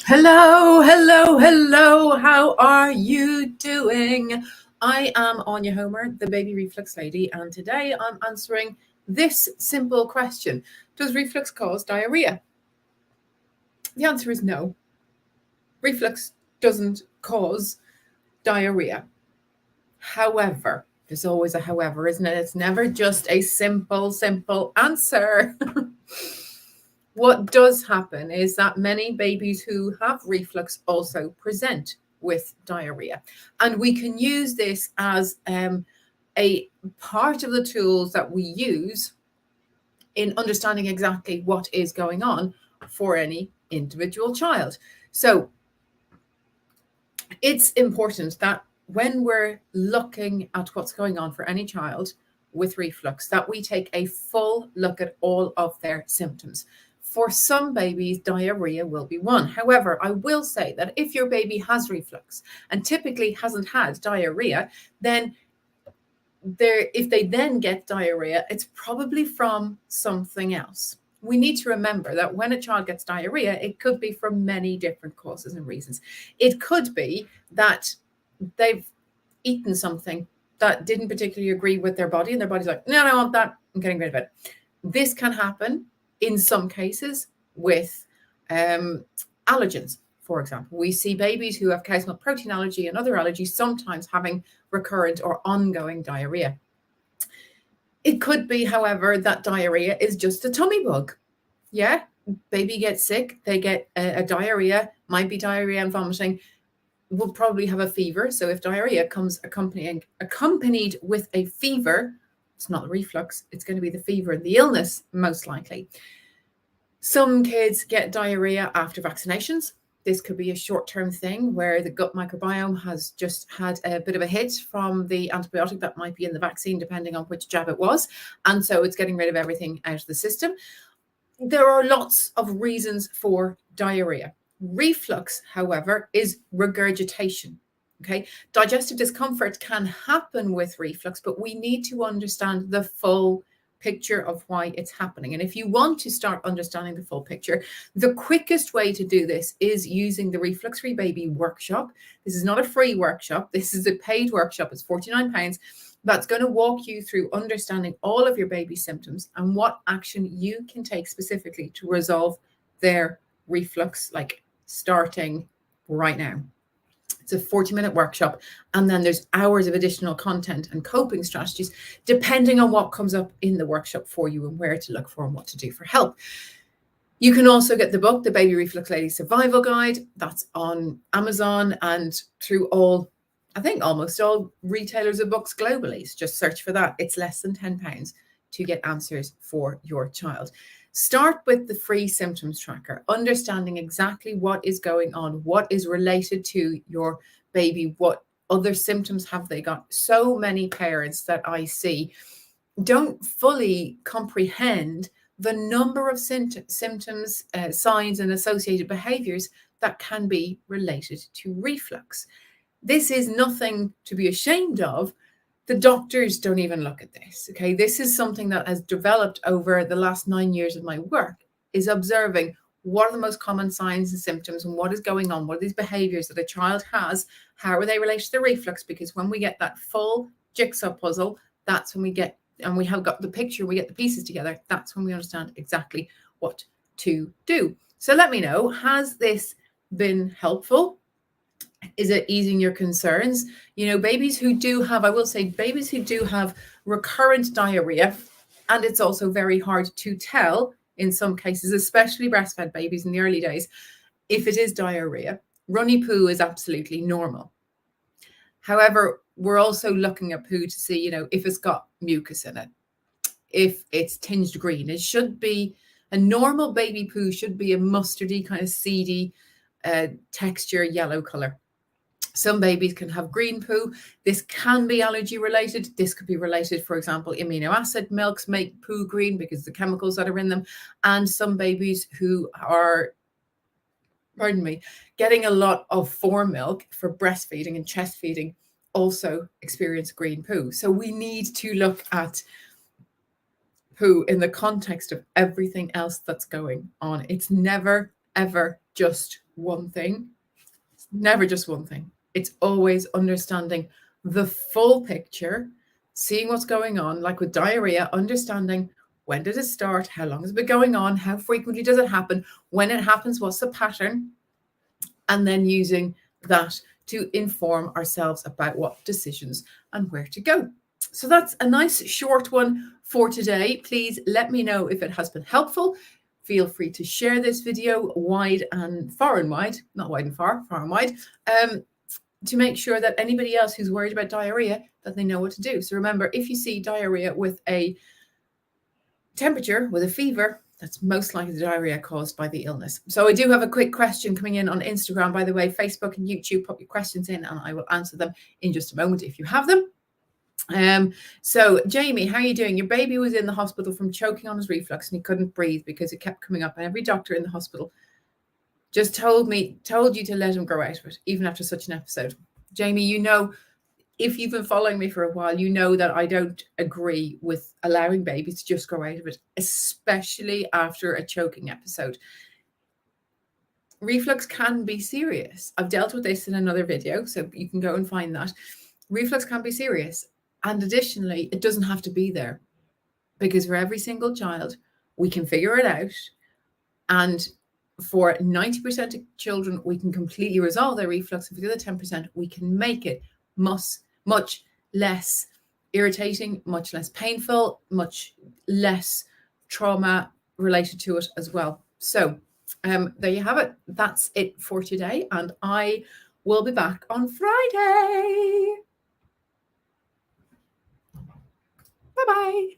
Hello, hello, hello. How are you doing? I am Anya Homer, the baby reflux lady, and today I'm answering this simple question. Does reflux cause diarrhea? The answer is no. Reflux doesn't cause diarrhea. However, there's always a however, isn't it? It's never just a simple answer. What does happen is that many babies who have reflux also present with diarrhea. And we can use this as a part of the tools that we use in understanding exactly what is going on for any individual child. So it's important that when we're looking at what's going on for any child with reflux, that we take a full look at all of their symptoms. For some babies, diarrhea will be one. However, I will say that if your baby has reflux and typically hasn't had diarrhea, then if they then get diarrhea, it's probably from something else. We need to remember that when a child gets diarrhea, it could be from many different causes and reasons. It could be that they've eaten something that didn't particularly agree with their body, and their body's like, no, I don't want that, I'm getting rid of it. This can happen in some cases with allergens. For example, we see babies who have cow's milk protein allergy and other allergies sometimes having recurrent or ongoing diarrhea. It could be, however, that diarrhea is just a tummy bug. Yeah, baby gets sick, they get a diarrhea, might be diarrhea and vomiting, will probably have a fever. So if diarrhea comes accompanied with a fever, it's not the reflux, it's going to be the fever and the illness, most likely. Some kids get diarrhea after vaccinations. This could be a short-term thing where the gut microbiome has just had a bit of a hit from the antibiotic that might be in the vaccine, depending on which jab it was. And so it's getting rid of everything out of the system. There are lots of reasons for diarrhea. Reflux, however, is regurgitation. Okay, digestive discomfort can happen with reflux, but we need to understand the full picture of why it's happening. And if you want to start understanding the full picture, the quickest way to do this is using the Reflux Free Baby workshop. This is not a free workshop. This is a paid workshop. It's £49. That's going to walk you through understanding all of your baby's symptoms and what action you can take specifically to resolve their reflux, like starting right now. It's a 40-minute workshop, and then there's hours of additional content and coping strategies, depending on what comes up in the workshop for you and where to look for and what to do for help. You can also get the book, The Baby Reflux Lady Survival Guide. That's on Amazon and through almost all retailers of books globally. So just search for that. It's less than £10 to get answers for your child. Start with the free symptoms tracker, understanding exactly what is going on, what is related to your baby, what other symptoms have they got. So many parents that I see don't fully comprehend the number of symptoms, signs, and associated behaviors that can be related to reflux. This is nothing to be ashamed of. The doctors don't even look at this, okay? This is something that has developed over the last 9 years of my work, is observing what are the most common signs and symptoms and what is going on, what are these behaviors that a child has, how are they related to the reflux? Because when we get that full jigsaw puzzle, that's when we get, and we have got the picture, we get the pieces together, that's when we understand exactly what to do. So let me know, has this been helpful? Is it easing your concerns? You know, babies who do have, I will say, babies who do have recurrent diarrhea, and it's also very hard to tell in some cases, especially breastfed babies in the early days, if it is diarrhea. Runny poo is absolutely normal. However, we're also looking at poo to see, you know, if it's got mucus in it, if it's tinged green. It should be, a normal baby poo should be a mustardy, kind of seedy texture, yellow color. Some babies can have green poo. This can be allergy related. This could be related, for example, amino acid milks make poo green because of the chemicals that are in them. And some babies who are, getting a lot of formilk for breastfeeding and chest feeding also experience green poo. So we need to look at poo in the context of everything else that's going on. It's never, ever just one thing. It's never just one thing. It's always understanding the full picture, seeing what's going on, like with diarrhea, understanding when did it start, how long has it been going on, how frequently does it happen, when it happens, what's the pattern, and then using that to inform ourselves about what decisions and where to go. So that's a nice short one for today. Please let me know if it has been helpful. Feel free to share this video wide and far and wide, not wide and far, far and wide, to make sure that anybody else who's worried about diarrhea, that they know what to do. So remember, if you see diarrhea with a temperature, with a fever, that's most likely the diarrhea caused by the illness. So I do have a quick question coming in on Instagram, by the way, Facebook and YouTube. Put your questions in and I will answer them in just a moment if you have them. So Jamie, how are you doing? Your baby was in the hospital from choking on his reflux and he couldn't breathe because it kept coming up, and every doctor in the hospital just told you to let him grow out of it, even after such an episode. Jamie, you know, if you've been following me for a while, you know that I don't agree with allowing babies to just grow out of it, especially after a choking episode. Reflux can be serious. I've dealt with this in another video, so you can go and find that. Reflux can be serious. And additionally, it doesn't have to be there, because for every single child, we can figure it out. And for 90% of children, we can completely resolve their reflux. And for the other 10%, we can make it much less irritating, much less painful, much less trauma related to it as well. So there you have it. That's it for today. And I will be back on Friday. Bye-bye.